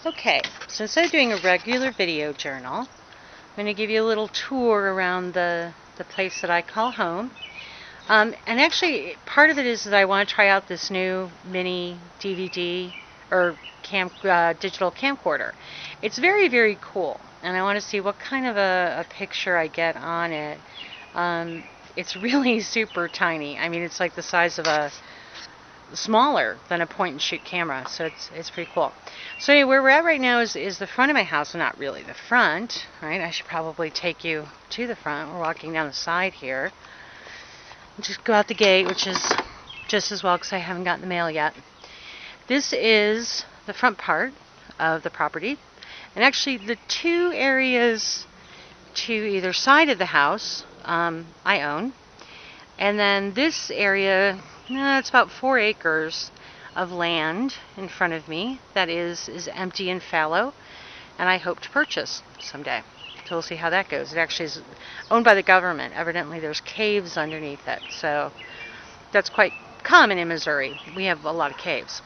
Okay, so instead of doing a regular video journal, I'm going to give you a little tour around the place that I call home. And actually, part of it is that I want to try out this new mini DVD or digital camcorder. It's very, very cool, and I want to see what kind of a picture I get on it. It's really super tiny. I mean, it's like the size of a smaller than a point and shoot camera, so it's pretty cool. So anyway, where we're at right now is the front of my house. Well, not really the front, right? I should probably take you to the front. We're walking down the side here. Just go out the gate, which is just as well because I haven't gotten the mail yet. This is the front part of the property, and actually the two areas to either side of the house I own, and then this area, it's about 4 acres of land in front of me that is empty and fallow, and I hope to purchase someday. So we'll see how that goes. It actually is owned by the government. Evidently there's caves underneath it, so that's quite common in Missouri. We have a lot of caves.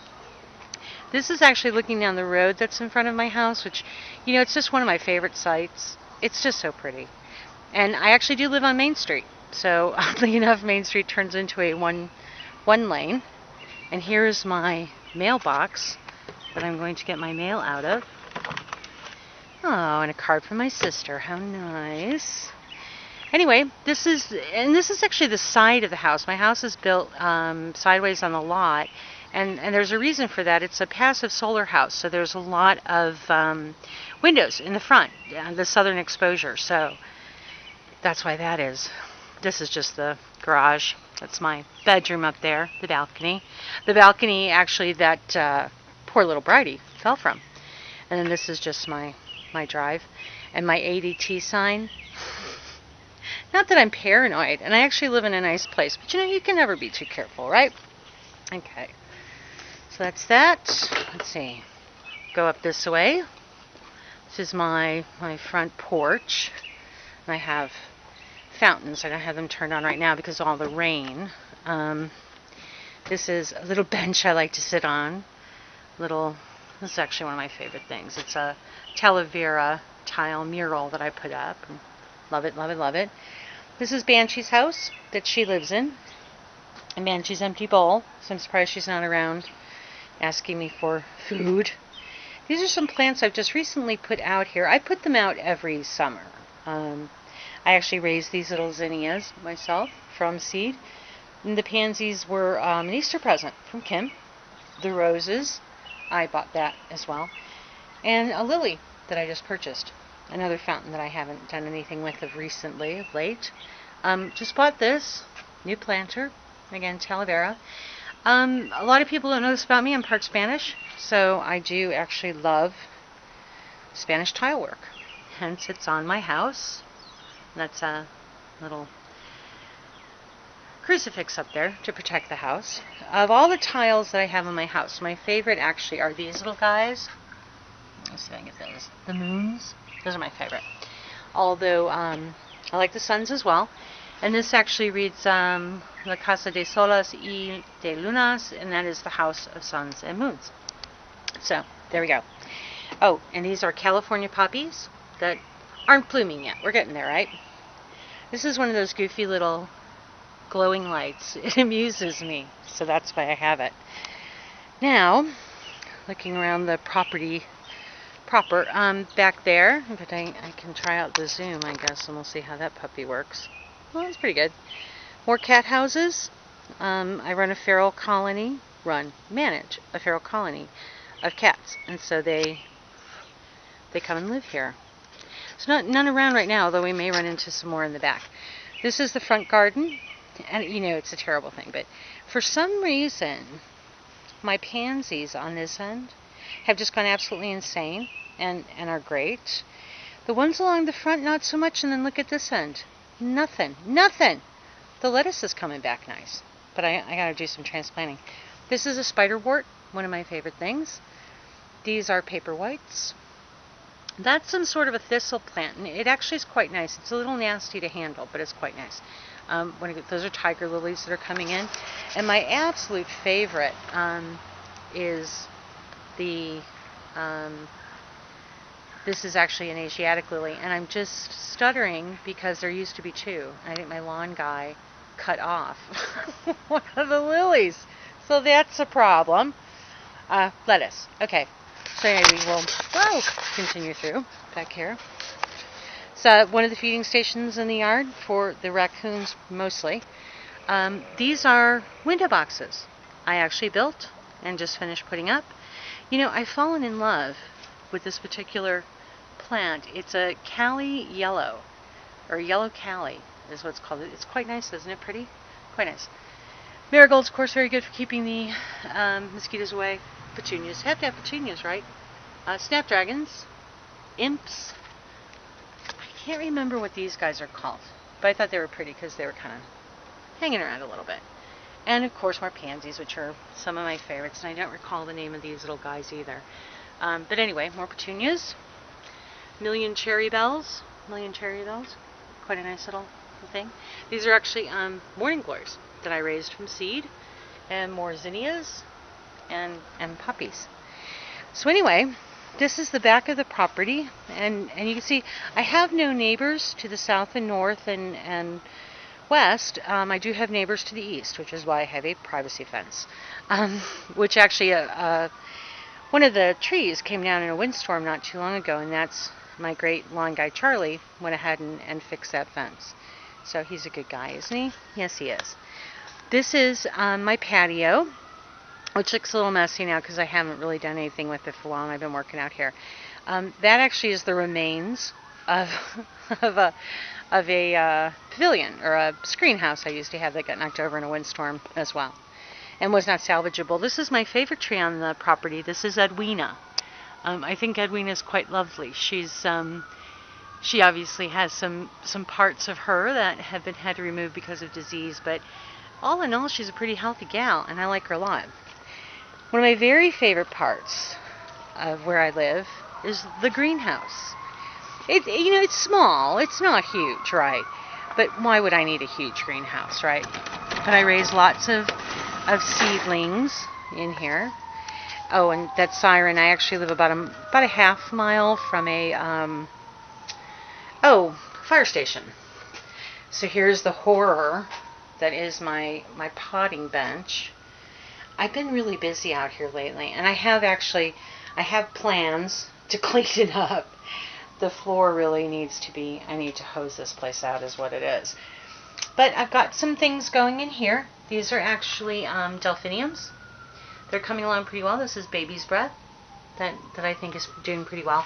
This is actually looking down the road that's in front of my house, which, it's just one of my favorite sights. It's just so pretty. And I actually do live on Main Street. So oddly enough, Main Street turns into a one lane. And here's my mailbox that I'm going to get my mail out of. Oh, and a card from my sister. How nice. Anyway, this is actually the side of the house. My house is built sideways on the lot, and there's a reason for that. It's a passive solar house, so there's a lot of windows in the front, the southern exposure. So that's why that is. This is just the garage. That's my bedroom up there, the balcony. The balcony, actually, that poor little Bridie fell from. And then this is just my drive. And my ADT sign. Not that I'm paranoid, and I actually live in a nice place, but you can never be too careful, right? Okay. So that's that. Let's see. Go up this way. This is my front porch. And I have fountains. I don't have them turned on right now because of all the rain. This is a little bench I like to sit on. This is actually one of my favorite things. It's a Talavera tile mural that I put up. Love it, love it, love it. This is Banshee's house that she lives in. And Banshee's empty bowl. So I'm surprised she's not around asking me for food. These are some plants I've just recently put out here. I put them out every summer. I actually raised these little zinnias myself from seed. And the pansies were an Easter present from Kim. The roses, I bought that as well. And a lily that I just purchased. Another fountain that I haven't done anything with of late. Just bought this new planter. Again, Talavera. A lot of people don't know this about me. I'm part Spanish. So I do actually love Spanish tile work. Hence, it's on my house. That's a little crucifix up there to protect the house. Of all the tiles that I have in my house, my favorite actually are these little guys. Let's see if I can get those. The moons. Those are my favorite. Although I like the suns as well. And this actually reads La Casa de Solas y de Lunas, and that is the house of suns and moons. So there we go. Oh, and these are California poppies that aren't blooming yet. We're getting there, right? This is one of those goofy little glowing lights. It amuses me, so that's why I have it. Now, looking around the property proper, back there, but I can try out the zoom, I guess, and we'll see how that puppy works. Well, it's pretty good. More cat houses. I manage a feral colony of cats, and so they come and live here. So none around right now, though we may run into some more in the back. This is the front garden, and it's a terrible thing, but for some reason, my pansies on this end have just gone absolutely insane and are great. The ones along the front, not so much, and then look at this end. Nothing. The lettuce is coming back nice, but I gotta do some transplanting. This is a spiderwort, one of my favorite things. These are paper whites. That's some sort of a thistle plant, and it actually is quite nice. It's a little nasty to handle, but it's quite nice. Those are tiger lilies that are coming in. And my absolute favorite is the This is actually an Asiatic lily, and I'm just stuttering because there used to be two. I think my lawn guy cut off one of the lilies, so that's a problem. Lettuce. Okay, so maybe we'll continue through back here. So one of the feeding stations in the yard for the raccoons mostly. These are window boxes I actually built and just finished putting up. You know, I've fallen in love with this particular plant. It's a Cali yellow, or yellow Cali is what it's called. It's quite nice, isn't it? Pretty? Quite nice. Marigolds, of course, very good for keeping the mosquitoes away. Petunias. Have to have petunias, right? Snapdragons. Imps. I can't remember what these guys are called, but I thought they were pretty because they were kind of hanging around a little bit. And, of course, more pansies, which are some of my favorites, and I don't recall the name of these little guys either. But anyway, more petunias. Million cherry bells. Quite a nice little thing. These are actually morning glories that I raised from seed, and more zinnias and poppies. So anyway, this is the back of the property, and you can see I have no neighbors to the south and north and west. I do have neighbors to the east, which is why I have a privacy fence, which actually one of the trees came down in a windstorm not too long ago, and that's my great lawn guy Charlie went ahead and fixed that fence. So he's a good guy, isn't he? Yes, he is. This is my patio, which looks a little messy now because I haven't really done anything with it for long. I've been working out here. That actually is the remains of a pavilion or a screen house I used to have that got knocked over in a windstorm as well and was not salvageable. This is my favorite tree on the property. This is Edwina. I think Edwina is quite lovely. She obviously has some parts of her that have been had to remove because of disease, but all in all, she's a pretty healthy gal, and I like her a lot. One of my very favorite parts of where I live is the greenhouse. It's small. It's not huge, right? But why would I need a huge greenhouse, right? But I raise lots of seedlings in here. Oh, and that siren, I actually live about a half mile from a fire station. So here's the horror that is my potting bench. I've been really busy out here lately, and I have plans to clean it up. The floor really I need to hose this place out is what it is. But I've got some things going in here. These are actually delphiniums. They're coming along pretty well. This is baby's breath that I think is doing pretty well.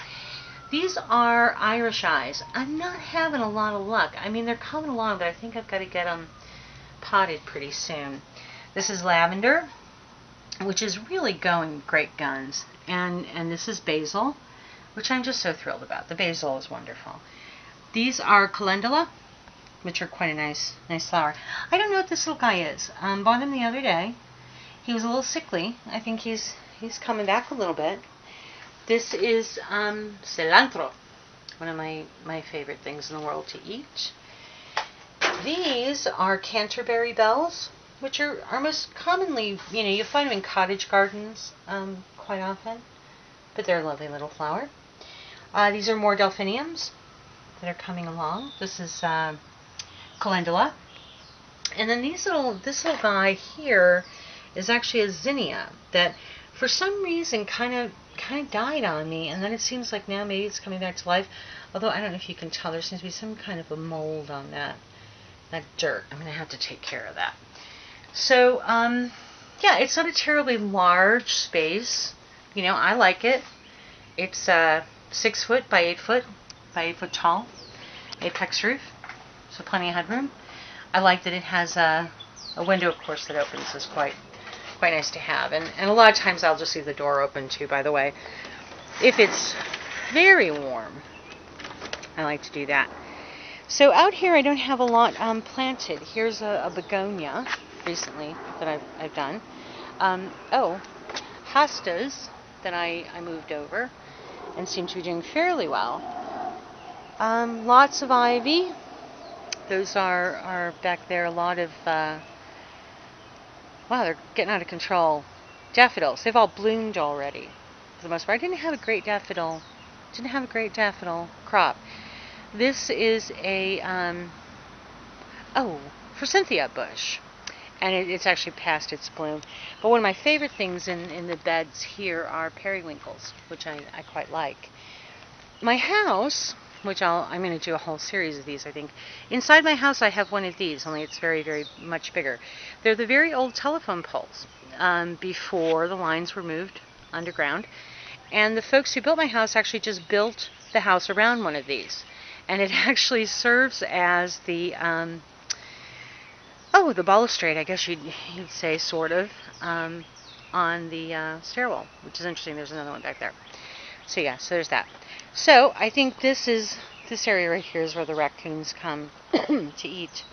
These are Irish eyes. I'm not having a lot of luck. I mean, they're coming along, but I think I've got to get them potted pretty soon. This is lavender, which is really going great guns. And this is basil, which I'm just so thrilled about. The basil is wonderful. These are calendula, which are quite a nice flower. I don't know what this little guy is. Bought him the other day. He was a little sickly. I think he's coming back a little bit. This is cilantro, one of my favorite things in the world to eat. These are Canterbury bells, which are most commonly, you find them in cottage gardens quite often, but they're a lovely little flower. These are more delphiniums that are coming along. This is calendula. And then this little guy here is actually a zinnia that for some reason kind of died on me, and then it seems like now maybe it's coming back to life. Although I don't know if you can tell, there seems to be some kind of a mold on that dirt. I'm going to have to take care of that. So, yeah, it's not a terribly large space. I like it. It's 6 foot by 8 foot tall, apex roof, so plenty of headroom. I like that it has a window, of course, that opens. Is quite nice to have. And a lot of times I'll just leave the door open too, by the way. If it's very warm, I like to do that. So out here I don't have a lot planted. Here's a begonia recently that I've done. Hostas that I moved over and seem to be doing fairly well. Lots of ivy. Those are back there. A lot of wow, they're getting out of control. Daffodils. They've all bloomed already. for the most part. I didn't have a great daffodil. Didn't have a great daffodil crop. This is a forsythia bush, and it's actually past its bloom. But one of my favorite things in the beds here are periwinkles, which I quite like. My house, which I'm going to do a whole series of these, I think. Inside my house, I have one of these, only it's very, very much bigger. They're the very old telephone poles before the lines were moved underground. And the folks who built my house actually just built the house around one of these. And it actually serves as the balustrade, I guess you'd say, sort of, on the stairwell, which is interesting. There's another one back there. So yeah, so there's that. So I think this area right here is where the raccoons come to eat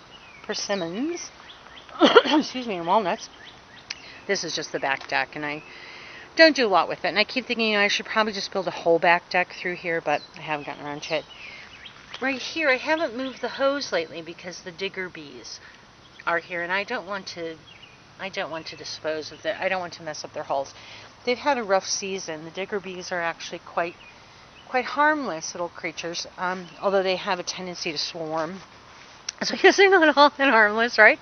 persimmons, excuse me, and walnuts. This is just the back deck, and I don't do a lot with it. And I keep thinking, I should probably just build a whole back deck through here, but I haven't gotten around to it. Right here, I haven't moved the hose lately because the digger bees are here, and I don't want to dispose of it. I don't want to mess up their holes. They've had a rough season. The digger bees are actually quite harmless little creatures, although they have a tendency to swarm. So I guess they're not all that harmless, right?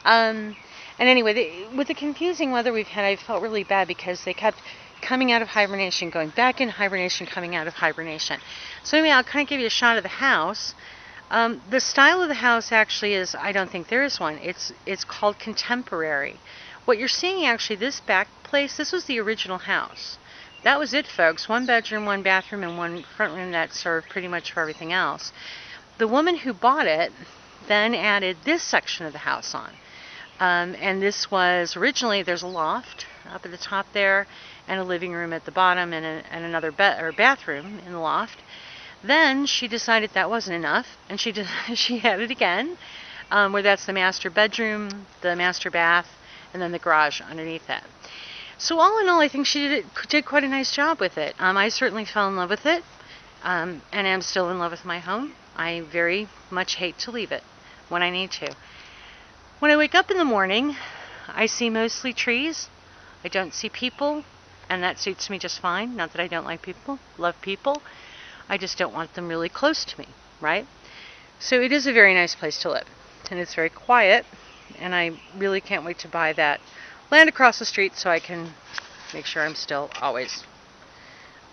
And anyway, with the confusing weather we've had, I felt really bad because they kept coming out of hibernation, going back in hibernation, coming out of hibernation. So anyway, I'll kind of give you a shot of the house. The style of the house actually is, I don't think there is one. It's called contemporary. What you're seeing actually, this back place, this was the original house. That was it, folks. 1 bedroom, 1 bathroom, and 1 front room that served pretty much for everything else. The woman who bought it then added this section of the house on. And this was, originally, there's a loft up at the top there, and a living room at the bottom, and another bathroom in the loft. Then she decided that wasn't enough, and she added again, where that's the master bedroom, the master bath, and then the garage underneath that. So all in all, I think she did quite a nice job with it. I certainly fell in love with it, and am still in love with my home. I very much hate to leave it when I need to. When I wake up in the morning, I see mostly trees. I don't see people, and that suits me just fine. Not that I don't like people, love people. I just don't want them really close to me, right? So it is a very nice place to live, and it's very quiet, and I really can't wait to buy that land across the street so I can make sure I'm still always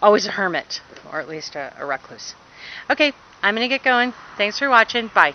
a hermit, or at least a recluse. Okay, I'm going to get going. Thanks for watching. Bye.